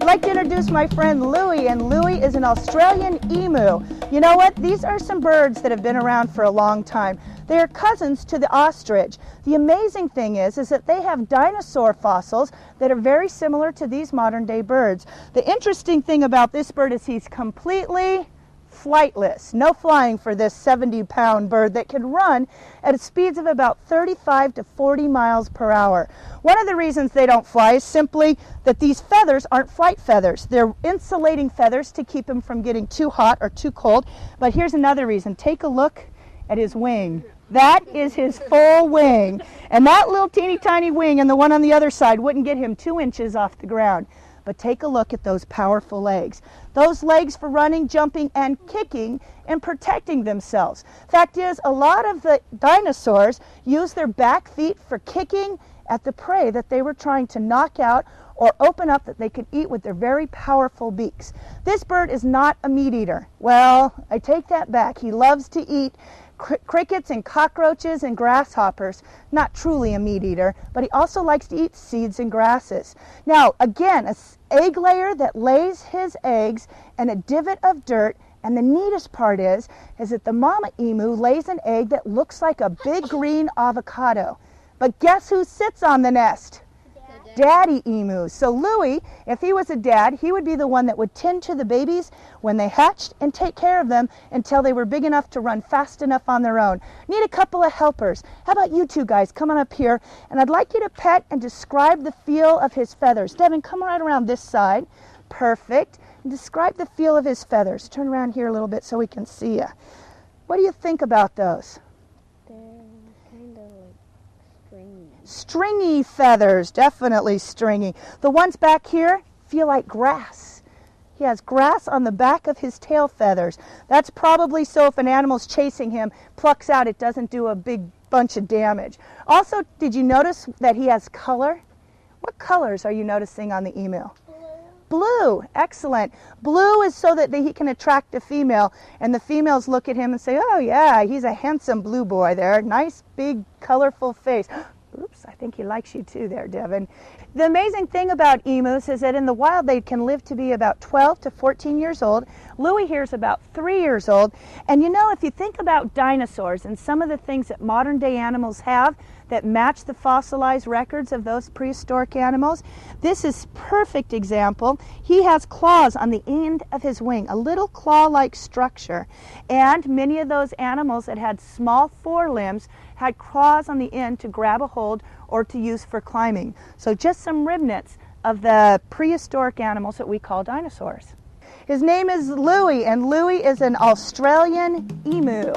like to introduce my friend Louie, and Louie is an Australian emu. You know what? These are some birds that have been around for a long time. They are cousins to the ostrich. The amazing thing is that they have dinosaur fossils that are very similar to these modern day birds. The interesting thing about this bird is he's completely flightless. No flying for this 70-pound bird that can run at speeds of about 35 to 40 miles per hour. One of the reasons they don't fly is simply that these feathers aren't flight feathers. They're insulating feathers to keep him from getting too hot or too cold. But here's another reason. Take a look at his wing. That is his full wing. And that little teeny tiny wing and the one on the other side wouldn't get him 2 inches off the ground. But take a look at those powerful legs. Those legs for running, jumping, and kicking and protecting themselves. Fact is, a lot of the dinosaurs use their back feet for kicking at the prey that they were trying to knock out or open up that they could eat with their very powerful beaks. This bird is not a meat eater. Well, I take that back. He loves to eat crickets and cockroaches and grasshoppers. Not truly a meat eater, but he also likes to eat seeds and grasses. Now, again, an egg layer that lays his eggs in a divot of dirt, and the neatest part is that the mama emu lays an egg that looks like a big green avocado. But guess who sits on the nest? Daddy emu. So Louie, if he was a dad, he would be the one that would tend to the babies when they hatched and take care of them until they were big enough to run fast enough on their own. Need a couple of helpers. How about you two guys? Come on up here, and I'd like you to pet and describe the feel of his feathers. Devin, come right around this side. Perfect. And describe the feel of his feathers. Turn around here a little bit so we can see you. What do you think about those? Stringy feathers, definitely stringy. The ones back here feel like grass. He has grass on the back of his tail feathers. That's probably so if an animal's chasing him, plucks out, it doesn't do a big bunch of damage. Also, did you notice that he has color? What colors are you noticing on the emu? Blue. Excellent. Blue is so that he can attract a female, and the females look at him and say, oh yeah, he's a handsome blue boy there. Nice, big, colorful face. Oops, I think he likes you too there, Devin. The amazing thing about emus is that in the wild they can live to be about 12 to 14 years old. Louie here is about 3 years old. And you know, if you think about dinosaurs and some of the things that modern day animals have that match the fossilized records of those prehistoric animals, this is a perfect example. He has claws on the end of his wing, a little claw-like structure. And many of those animals that had small forelimbs had claws on the end to grab a hold or to use for climbing. So just some remnants of the prehistoric animals that we call dinosaurs. His name is Louie, and Louie is an Australian emu.